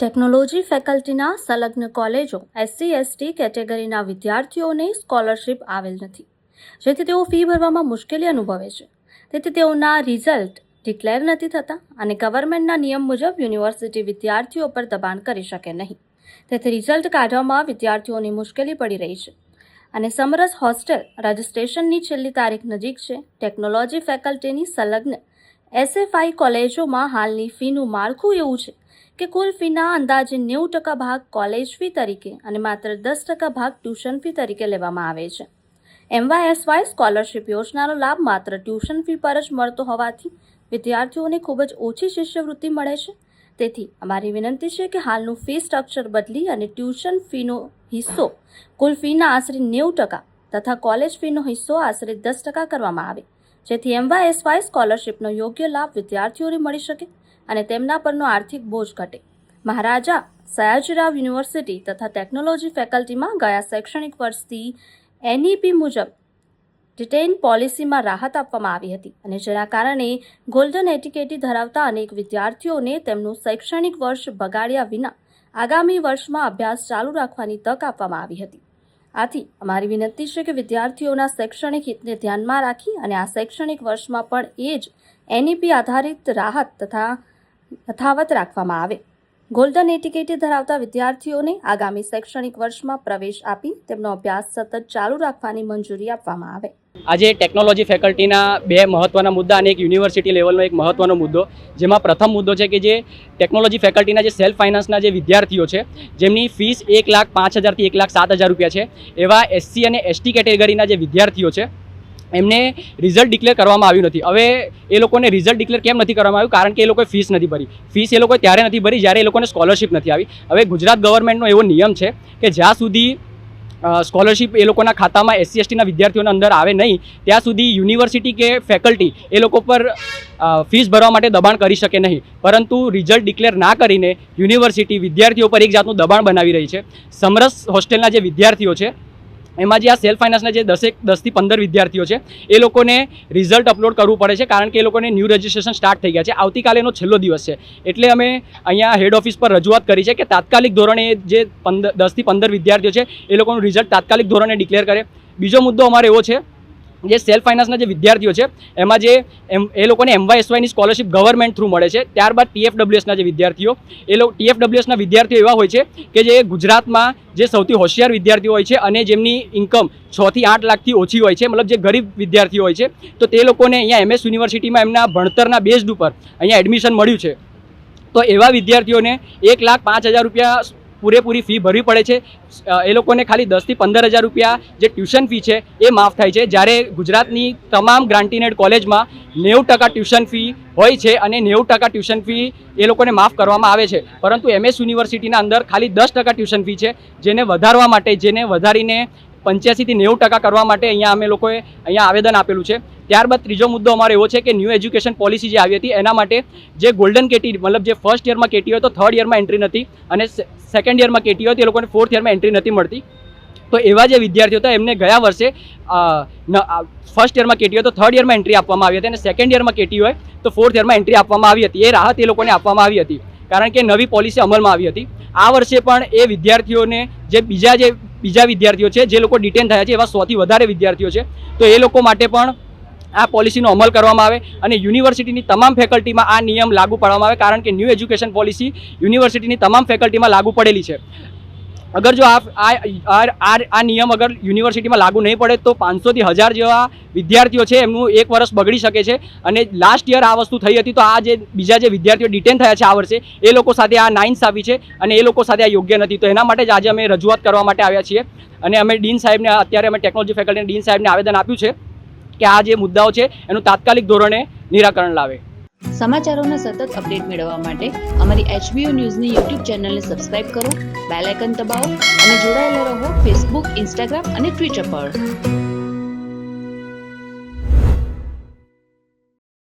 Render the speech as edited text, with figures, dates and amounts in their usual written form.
Technology ફેકલ્ટીના સંલગ્ન કોલેજો SC/ST કેટેગરીના વિદ્યાર્થીઓને સ્કોલરશિપ આવેલ નથી, જેથી તેઓ ફી ભરવામાં મુશ્કેલી અનુભવે છે. તેથી તેઓના રિઝલ્ટ ડિક્લેર નથી થતા અને ગવર્મેન્ટના નિયમ મુજબ યુનિવર્સિટી વિદ્યાર્થીઓ પર દબાણ કરી શકે નહીં. તેથી રિઝલ્ટ કાઢવામાં વિદ્યાર્થીઓની મુશ્કેલી પડી રહી છે અને સમરસ હોસ્ટેલ રજિસ્ટ્રેશનની છેલ્લી તારીખ નજીક છે. ટેકનોલોજી ફેકલ્ટીની સંલગ્ન SFI કોલેજોમાં હાલની ફીનું માળખું એવું છે કે કુલ ફીના અંદાજે 90% ભાગ કોલેજ ફી તરીકે અને માત્ર 10% ભાગ ટ્યુશન ફી તરીકે લેવામાં આવે છે. MYSY સ્કોલરશિપ યોજનાનો લાભ માત્ર ટ્યુશન ફી પર જ મળતો હોવાથી વિદ્યાર્થીઓને ખૂબ જ ઓછી શિષ્યવૃત્તિ મળે છે. તેથી અમારી વિનંતી છે કે હાલનું ફી સ્ટ્રક્ચર બદલી અને ટ્યુશન ફીનો હિસ્સો કુલ ફીના આશરે 90% તથા કોલેજ ફીનો હિસ્સો આશરે 10% કરવામાં આવે, જેથી MYSY સ્કોલરશિપનો યોગ્ય લાભ વિદ્યાર્થીઓને મળી શકે અને તેમના પરનો આર્થિક બોજ ઘટે. મહારાજા સયાજીરાવ યુનિવર્સિટી તથા ટેકનોલોજી ફેકલ્ટીમાં ગયા શૈક્ષણિક વર્ષથી NEP મુજબ ડિટેઇન પોલિસીમાં રાહત આપવામાં આવી હતી અને જેના કારણે ગોલ્ડન એટિકેટી ધરાવતા અનેક વિદ્યાર્થીઓને તેમનું શૈક્ષણિક વર્ષ બગાડ્યા વિના આગામી વર્ષમાં અભ્યાસ ચાલુ રાખવાની તક આપવામાં આવી હતી. આથી અમારી વિનંતી છે કે વિદ્યાર્થીઓના શૈક્ષણિક હિતને ધ્યાનમાં રાખી અને આ શૈક્ષણિક વર્ષમાં પણ એ જ NEP આધારિત રાહત તથા યથાવત રાખવામાં આવે. ગોલ્ડન એટિકેટી ધરાવતા વિદ્યાર્થીઓને આગામી શૈક્ષણિક વર્ષમાં પ્રવેશ આપી તેમનો અભ્યાસ સતત ચાલુ રાખવાની મંજૂરી આપવામાં આવે. આજે ટેકનોલોજી ફેકલ્ટીના બે મહત્ત્વના મુદ્દા અને એક યુનિવર્સિટી લેવલનો એક મહત્ત્વનો મુદ્દો, જેમાં પ્રથમ મુદ્દો છે કે જે ટેકનોલોજી ફેકલ્ટીના જે સેલ્ફ ફાઇનાન્સના જે વિદ્યાર્થીઓ છે જેમની ફીસ 1,05,000 થી 1,07,000 રૂપિયા છે, એવા SC અને ST કેટેગરીના જે વિદ્યાર્થીઓ છે એમને રિઝલ્ટ ડિક્લેર કરવામાં આવ્યું નથી. હવે એ લોકોને રિઝલ્ટ ડિક્લેર કેમ નથી કરવામાં આવ્યું? કારણ કે એ લોકોએ ફીસ નથી ભરી. ફીસ એ લોકોએ ત્યારે નથી ભરી જ્યારે એ લોકોને સ્કોલરશિપ નથી આવી. હવે ગુજરાત ગવર્મેન્ટનો એવો નિયમ છે કે જ્યાં સુધી સ્કોલરશિપ એ લોકોના ખાતામાં SC/ST ના વિદ્યાર્થીઓના અંદર આવે નહીં ત્યાં સુધી યુનિવર્સિટી કે ફેકલ્ટી એ લોકો પર ફીસ ભરવા માટે દબાણ કરી શકે નહીં. પરંતુ રિઝલ્ટ ડિક્લેર ના કરીને યુનિવર્સિટી વિદ્યાર્થીઓ પર એક જાતનું દબાણ બનાવી રહી છે. સમરસ હોસ્ટેલના જે વિદ્યાર્થીઓ છે એમાં જે આ સેલ્ફ ફાઇનાન્સના જે 10 થી 15 વિદ્યાર્થીઓ છે એ લોકોને રિઝલ્ટ અપલોડ કરવું પડે છે, કારણ કે એ લોકોને ન્યૂ રજિસ્ટ્રેશન સ્ટાર્ટ થઈ ગયા છે. આવતીકાલે એનો છેલ્લો દિવસ છે. એટલે અમે અહીંયા હેડ ઓફિસ પર રજૂઆત કરી છે કે તાત્કાલિક ધોરણે જે 10 થી 15 વિદ્યાર્થીઓ છે એ લોકોનું રિઝલ્ટ તાત્કાલિક ધોરણે ડિક્લેર કરે. બીજો મુદ્દો અમારો એવો છે જે સેલ્ફ ફાઇનાન્સના જે વિદ્યાર્થીઓ છે એમાં જે એ લોકોને MYSYની સ્કોલરશિપ ગવર્મેન્ટ થ્રુ મળે છે. ત્યારબાદ TFWSના જે વિદ્યાર્થીઓ TFWSના વિદ્યાર્થીઓ એવા હોય છે કે જે ગુજરાતમાં જે સૌથી હોશિયાર વિદ્યાર્થીઓ હોય છે અને જેમની ઇન્કમ 6 થી 8 લાખથી ઓછી હોય છે, મતલબ જે ગરીબ વિદ્યાર્થીઓ હોય છે, તો તે લોકોને અહીંયા MS યુનિવર્સિટીમાં એમના ભણતરના બેઝડ ઉપર અહીંયા એડમિશન મળ્યું છે. તો એવા વિદ્યાર્થીઓને 1,05,000 રૂપિયા પૂરેપૂરી ફી ભરવી પડે છે. એ લોકોને ખાલી 10 થી 15,000 રૂપિયા જે ટ્યુશન ફી છે એ માફ થાય છે, જ્યારે ગુજરાતની તમામ ગ્રાન્ટીનેડ કોલેજમાં 90% ટ્યુશન ફી હોય છે અને 90% ટ્યુશન ફી એ લોકોને માફ કરવામાં આવે છે. પરંતુ MS યુનિવર્સિટીના અંદર ખાલી 10% ટ્યુશન ફી છે, જેને વધારવા માટે, જેને વધારીને 85 થી 90% કરવા માટે અહીંયા અમે લોકોએ અહીંયા આવેદન આપેલું છે. ત્યારબાદ ત્રીજો મુદ્દો અમારો એવો છે કે ન્યૂ એજ્યુકેશન પોલિસી જે આવી હતી એના માટે જે ગોલ્ડન કેટી, મતલબ જે ફર્સ્ટ યરમાં કેટી હોય તો થર્ડ યરમાં એન્ટ્રી નથી અને સેકન્ડ યરમાં કેટી હોય તો એ લોકોને ફોર્થ યરમાં એન્ટ્રી નથી મળતી. તો એવા જે વિદ્યાર્થીઓ હતા એમને ગયા વર્ષે ફર્સ્ટ યરમાં કેટી હોય તો થર્ડ યરમાં એન્ટ્રી આપવામાં આવી હતી અને સેકન્ડ યરમાં કેટી હોય તો ફોર્થ યરમાં એન્ટ્રી આપવામાં આવી હતી. એ રાહત એ લોકોને આપવામાં આવી હતી કારણ કે નવી પોલિસી અમલમાં આવી હતી. આ વર્ષે પણ એ વિદ્યાર્થીઓને જે બીજા વિદ્યાર્થીઓ છે જે લોકો ડિટેન થયા છે એવા 100 થી વધારે વિદ્યાર્થીઓ છે, તો એ લોકો માટે પણ આ પોલિસીનો અમલ કરવામાં આવે અને યુનિવર્સિટીની તમામ ફેકલ્ટીમાં આ નિયમ લાગુ પાડવામાં આવે, કારણ કે ન્યૂ એજ્યુકેશન પોલિસી યુનિવર્સિટીની તમામ ફેકલ્ટીમાં લાગુ પડેલી છે. અગર જો આ નિયમ અગર યુનિવર્સિટીમાં લાગુ નહીં પડે તો 500 થી 1000 જેવા વિદ્યાર્થીઓ છે એમનું એક વર્ષ બગડી શકે છે. અને લાસ્ટ યર આ વસ્તુ થઈ હતી તો આ જે બીજા જે વિદ્યાર્થીઓ ડિટેન થયા છે આ વર્ષે એ લોકો સાથે આ નાઇન્સાફી છે અને એ લોકો સાથે આ યોગ્ય નથી. તો એના માટે જ આજે અમે રજૂઆત કરવા માટે આવ્યા છીએ અને અમે ડીન સાહેબને, અત્યારે અમે ટેકનોલોજી ફેકલ્ટીના ડીન સાહેબને આવેદન આપ્યું છે કે આ જે મુદ્દાઓ છે એનું તાત્કાલિક ધોરણે નિરાકરણ લાવે. સમાચારોના સતત અપડેટ મેળવવા માટે અમારી HBO ન્યૂઝની YouTube ચેનલને સબસ્ક્રાઇબ કરો, બેલ આઇકન દબાવો અને જોડાયેલા રહો Facebook, Instagram અને Twitter પર.